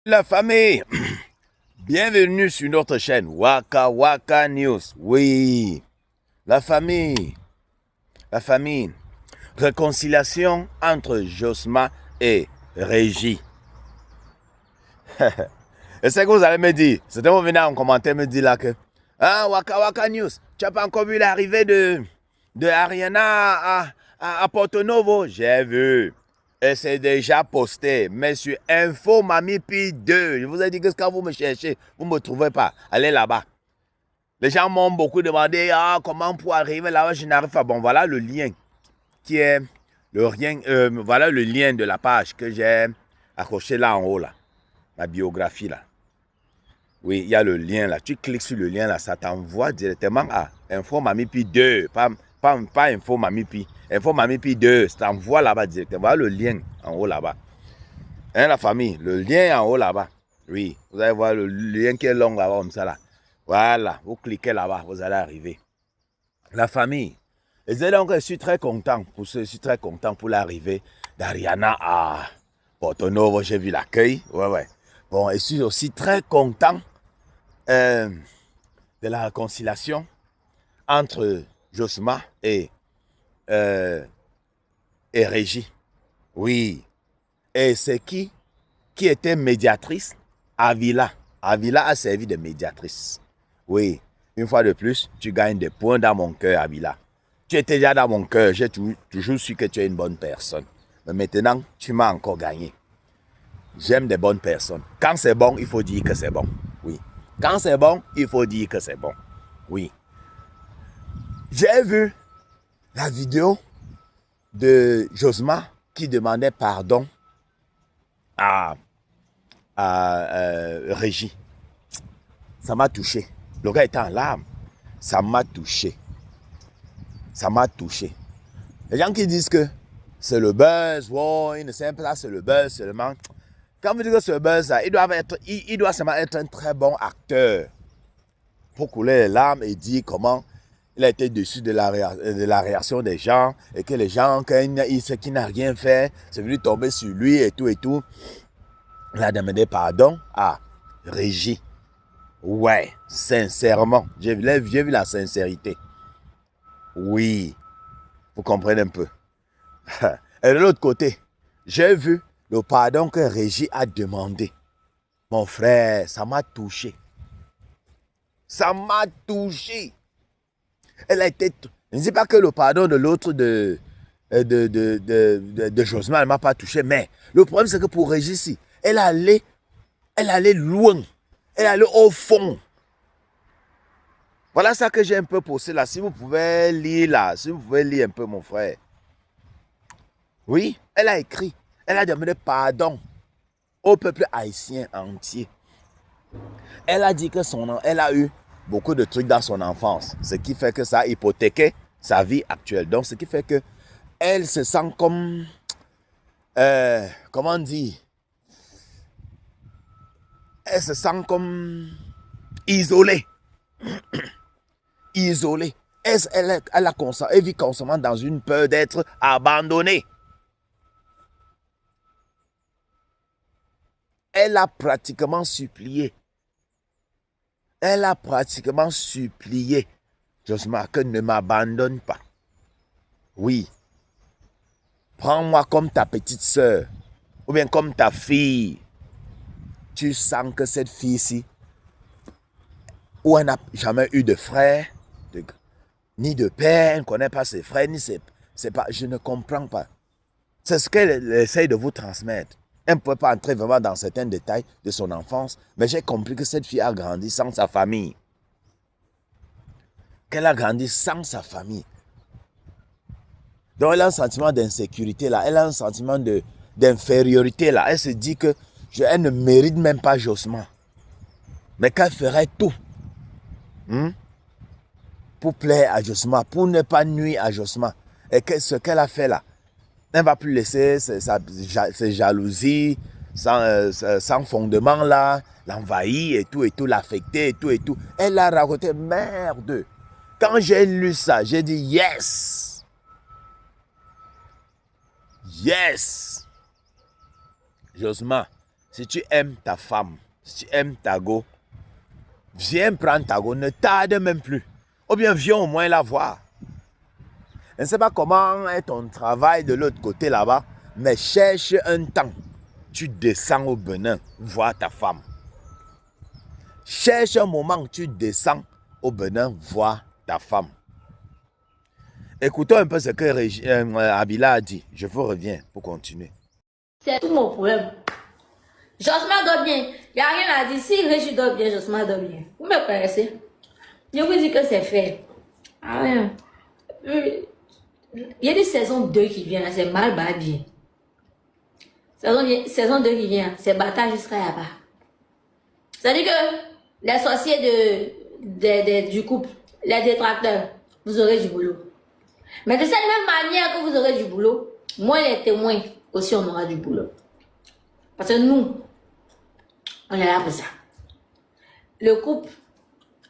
La famille, bienvenue sur notre chaîne Waka Waka News. Oui, la famille, réconciliation entre Josma et Régie. Et c'est que vous allez me dire, certains vont venir en commentaire me dire là que Waka Waka News, tu n'as pas encore vu l'arrivée de Ariana à Porto Novo? J'ai vu. Et c'est déjà posté, mais sur Info Mami Pi 2. Je vous ai dit que quand vous me cherchez, vous ne me trouvez pas. Allez là-bas. Les gens m'ont beaucoup demandé comment pour arriver là-bas, je n'arrive pas. Bon, voilà le lien qui est voilà le lien de la page que j'ai accroché là en haut, là. Ma biographie là. Oui, il y a le lien là. Tu cliques sur le lien là, ça t'envoie directement à Info Mami Pi 2. Pas Info Mami Pi. Info Mami Pi 2, ça t'envoie là-bas directement. Voilà le lien en haut là-bas. Hein, la famille, le lien en haut là-bas. Oui, vous allez voir le lien qui est long là-bas comme ça là. Voilà, vous cliquez là-bas, vous allez arriver. La famille. Et donc, je suis très content pour l'arrivée d'Ariana à Porto Novo. J'ai vu l'accueil. Ouais. Bon, et je suis aussi très content de la réconciliation entre Josma et Régie. Oui. Et c'est qui était médiatrice? Avila. Avila a servi de médiatrice. Oui. Une fois de plus, tu gagnes des points dans mon cœur, Avila. Tu étais déjà dans mon cœur. J'ai toujours su que tu es une bonne personne. Mais maintenant, tu m'as encore gagné. J'aime des bonnes personnes. Quand c'est bon, il faut dire que c'est bon. Oui. Quand c'est bon, il faut dire que c'est bon. Oui. J'ai vu la vidéo de Josma qui demandait pardon à Régie. Ça m'a touché. Le gars était en larmes. Ça m'a touché. Ça m'a touché. Les gens qui disent que c'est le buzz, wow, il ne sait pas, c'est le buzz seulement. Quand vous dites que c'est le buzz, il doit seulement être un très bon acteur pour couler les larmes et dire comment il a été déçu de la réaction des gens et que les gens, quand il n'a rien fait, c'est venu tomber sur lui et tout. Il a demandé pardon à Régie. Ouais, sincèrement, j'ai vu la sincérité. Oui, vous comprenez un peu. Et de l'autre côté, j'ai vu le pardon que Régie a demandé. Mon frère, ça m'a touché. Ça m'a touché. Elle a été... Je ne dis pas que le pardon de l'autre de Josma ne m'a pas touché, mais le problème c'est que pour Régie, elle allait loin. Elle allait au fond. Voilà ça que j'ai un peu posé là. Si vous pouvez lire là, si vous pouvez lire un peu mon frère. Oui, elle a écrit. Elle a demandé pardon au peuple haïtien entier. Elle a dit que elle a eu beaucoup de trucs dans son enfance. Ce qui fait que ça a hypothéqué sa vie actuelle. Donc, ce qui fait que elle se sent comme... comment dire? Elle se sent comme isolée. Isolée. Elle vit constamment dans une peur d'être abandonnée. Elle a pratiquement supplié. Josma, que ne m'abandonne pas. Oui. Prends-moi comme ta petite sœur. Ou bien comme ta fille. Tu sens que cette fille-ci, où elle n'a jamais eu de frère, ni de père, elle ne connaît pas ses frères, je ne comprends pas. C'est ce qu'elle essaye de vous transmettre. Elle ne peut pas entrer vraiment dans certains détails de son enfance, mais j'ai compris que cette fille a grandi sans sa famille. Qu'elle a grandi sans sa famille. Donc elle a un sentiment d'insécurité là, elle a un sentiment d'infériorité là. Elle se dit que elle ne mérite même pas Josma. Mais qu'elle ferait tout pour plaire à Josma, pour ne pas nuire à Josma. Et ce qu'elle a fait là, elle ne va plus laisser ses jalousies sans fondement là, l'envahir et tout, l'affecter et tout. Elle a raconté, merde. Quand j'ai lu ça, j'ai dit yes. Yes. Josma, Si tu aimes ta femme, si tu aimes ta go, viens prendre ta go, ne tarde même plus. Ou bien viens au moins la voir. Je ne sais pas comment est ton travail de l'autre côté là-bas, mais cherche un temps. Tu descends au Bénin, voir ta femme. Cherche un moment, tu descends au Bénin, voir ta femme. Écoutons un peu ce que Abila a dit. Je vous reviens pour continuer. C'est tout mon problème. Josma dort bien. Il n'y a rien à dire. Si Régis dort bien, Josma dort bien. Vous me connaissez? Je vous dis que c'est fait. Ah ouais. Il y a des saison 2 qui vient, c'est mal bien. Saison 2 qui vient, c'est bataille jusqu'à là-bas. C'est-à-dire que les sorciers du couple, les détracteurs, vous aurez du boulot. Mais de cette même manière que vous aurez du boulot, moi les témoins aussi on aura du boulot. Parce que nous, on est là pour ça. Le couple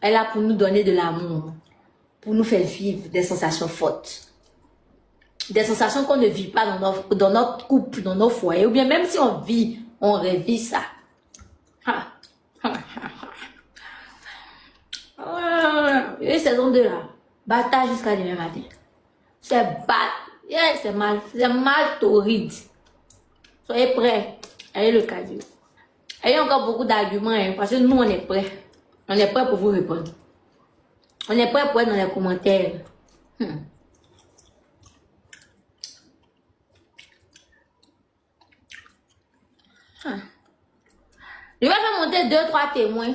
est là pour nous donner de l'amour, pour nous faire vivre des sensations fortes. Des sensations qu'on ne vit pas dans notre couple, dans nos foyers, ou bien même si on vit, on revit ça. Et saison 2 là, bataille jusqu'à demain matin. C'est mal torride. Soyez prêts, ayez le cadeau. Ayez encore beaucoup d'arguments, hein, parce que nous on est prêts. On est prêts pour vous répondre. On est prêts pour être dans les commentaires. Je vais faire monter 2-3 témoins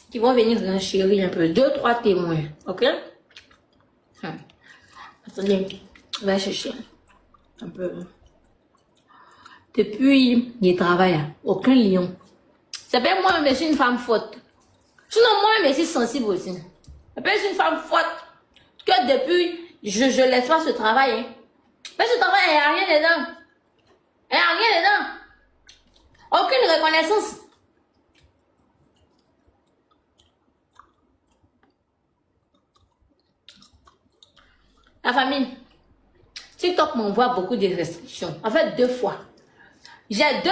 qui vont venir renchérir un peu. 2-3 témoins, ok? Attendez, je vais chercher un peu. Depuis il travaille, aucun lion. Ça fait moi-même, je suis une femme forte. Sinon, moi-même, je suis sensible aussi. Ça fait je suis une femme forte. Que depuis, je laisse pas ce travail. Hein. Mais ce travail, il n'y a rien dedans. Il n'y a rien dedans. Aucune reconnaissance. La famille, TikTok m'envoie beaucoup de restrictions. En fait, 2 fois. J'ai 2.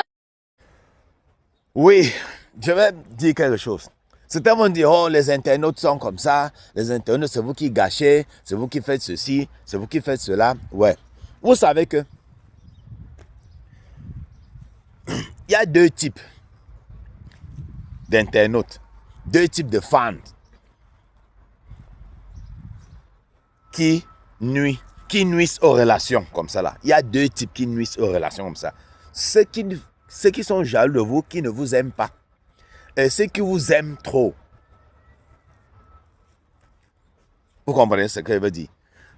Oui, je vais dire quelque chose. Certains vont dire, oh, les internautes sont comme ça. Les internautes, c'est vous qui gâchez. C'est vous qui faites ceci. C'est vous qui faites cela. Ouais. Vous savez que il y a 2 types d'internautes. 2 types de fans qui nuisent aux relations comme ça là. Il y a 2 types qui nuisent aux relations comme ça. Ceux qui sont jaloux de vous, qui ne vous aiment pas. Et ceux qui vous aiment trop. Vous comprenez ce que je veux dire?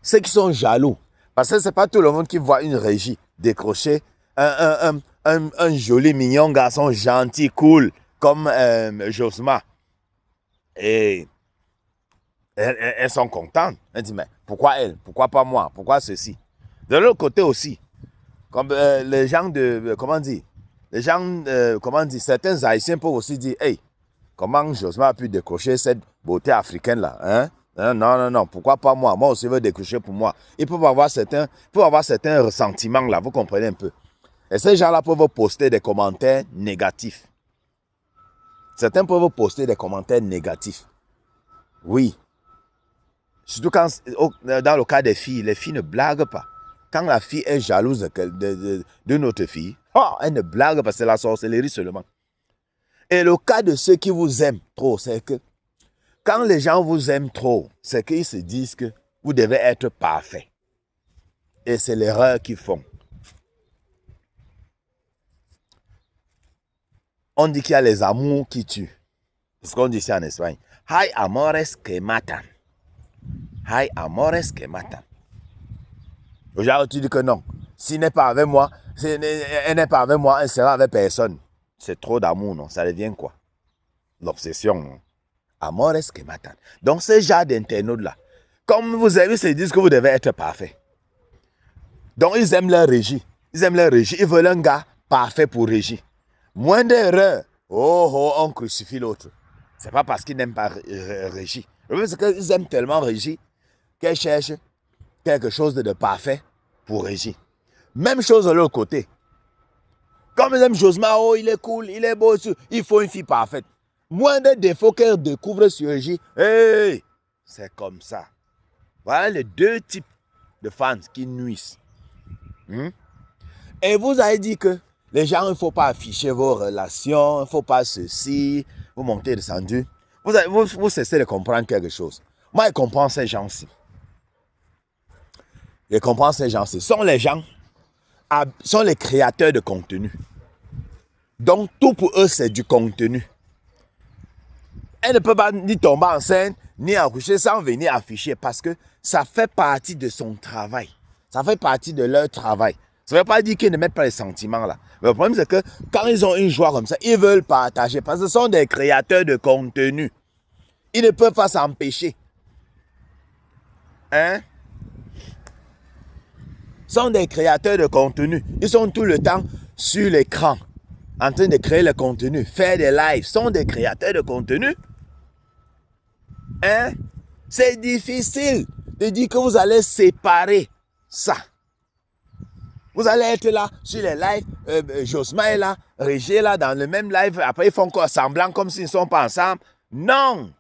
Ceux qui sont jaloux. Parce que ce n'est pas tout le monde qui voit une régie décrocher un joli, mignon garçon gentil, cool, comme Josma. Et elles sont contentes. Elles disent, mais pourquoi elle? Pourquoi pas moi? Pourquoi ceci? De l'autre côté aussi, comme les gens de, comment dire, les gens, certains Haïtiens peuvent aussi dire, hey, comment Josma a pu décrocher cette beauté africaine-là, hein? Non, pourquoi pas moi? Moi aussi, je veux décrocher pour moi. Ils peuvent avoir certains ressentiments là, vous comprenez un peu. Et ces gens-là peuvent poster des commentaires négatifs. Certains peuvent poster des commentaires négatifs. Oui. Surtout quand, dans le cas des filles, les filles ne blaguent pas. Quand la fille est jalouse d'une autre fille, elle ne blague pas, c'est la sorcellerie seulement. Et le cas de ceux qui vous aiment trop, c'est que quand les gens vous aiment trop, c'est qu'ils se disent que vous devez être parfait. Et c'est l'erreur qu'ils font. On dit qu'il y a les amours qui tuent. C'est ce qu'on dit ici en Espagne. Hay amores que matan. Hay amores que matan. Aujourd'hui, tu dis que non. S'il n'est pas avec moi, elle n'est pas avec moi, elle sera avec personne. C'est trop d'amour, non? Ça devient quoi? L'obsession, non? Amores que matan. Donc, ce genre d'internautes-là, comme vous avez, ils se disent que vous devez être parfait. Donc, ils aiment leur régie. Ils aiment leur régie. Ils veulent un gars parfait pour régie. Moins d'erreurs. On crucifie l'autre. C'est pas parce qu'ils n'aiment pas régie. C'est qu'ils aiment tellement régie qu'elles cherchent quelque chose de parfait pour régie. Même chose de l'autre côté. Comme ils aiment Josma, oh, il est cool, il est beau, il faut une fille parfaite. Moins de défauts qu'elle découvre sur J. Hey, c'est comme ça. Voilà les deux types de fans qui nuisent. Et vous avez dit que les gens, il ne faut pas afficher vos relations, il ne faut pas ceci, vous montez descendu. Vous cessez de comprendre quelque chose. Moi, je comprends ces gens-ci. Je comprends ces gens-ci. Sont les gens, sont les créateurs de contenu. Donc, tout pour eux, c'est du contenu. Elle ne peut pas ni tomber enceinte, ni accoucher sans venir afficher parce que ça fait partie de son travail. Ça fait partie de leur travail. Ça ne veut pas dire qu'ils ne mettent pas les sentiments là. Mais le problème, c'est que quand ils ont une joie comme ça, ils veulent partager parce que ce sont des créateurs de contenu. Ils ne peuvent pas s'empêcher. Hein? Ce sont des créateurs de contenu. Ils sont tout le temps sur l'écran, en train de créer le contenu, faire des lives. Ce sont des créateurs de contenu. Hein? C'est difficile de dire que vous allez séparer ça. Vous allez être là sur les lives, Josma est là, Régé est là dans le même live, après ils font encore semblant comme s'ils ne sont pas ensemble. Non,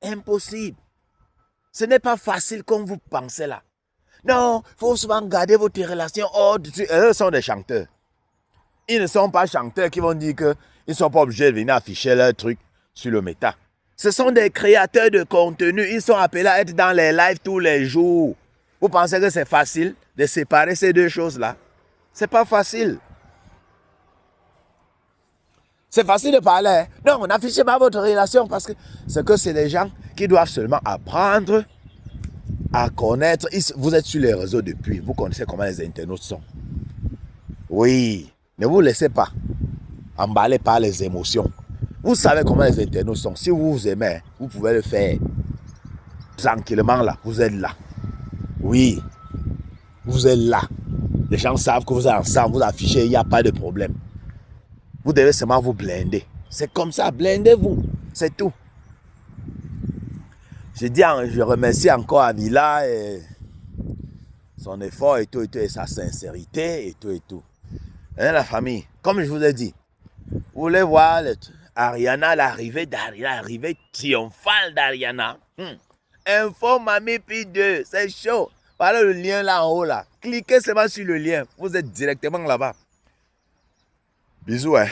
impossible. Ce n'est pas facile comme vous pensez là. Non, il faut souvent garder votre relation hors de... Eux sont des chanteurs. Ils ne sont pas chanteurs qui vont dire qu'ils ne sont pas obligés de venir afficher leur truc sur le méta. Ce sont des créateurs de contenu. Ils sont appelés à être dans les lives tous les jours. Vous pensez que c'est facile de séparer ces deux choses-là? C'est pas facile. C'est facile de parler. Hein? Non, n'affichez pas votre relation parce que c'est les gens qui doivent seulement apprendre à connaître. Vous êtes sur les réseaux depuis. Vous connaissez comment les internautes sont. Oui, ne vous laissez pas emballer par les émotions. Vous savez comment les internautes sont. Si vous vous aimez, vous pouvez le faire tranquillement là. Vous êtes là. Oui, vous êtes là. Les gens savent que vous êtes ensemble, vous affichez, il n'y a pas de problème. Vous devez seulement vous blinder. C'est comme ça, blindez-vous. C'est tout. Je remercie encore Anila et son effort et tout, et sa sincérité et tout. Hein, la famille, comme je vous ai dit, vous voulez voir Ariana, l'arrivée triomphale d'Ariana. Info Mamie P2, c'est chaud. Voilà le lien là en haut là. Cliquez seulement sur le lien. Vous êtes directement là-bas. Bisous, hein.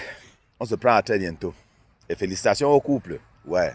On se prend à très bientôt. Et félicitations au couple. Ouais.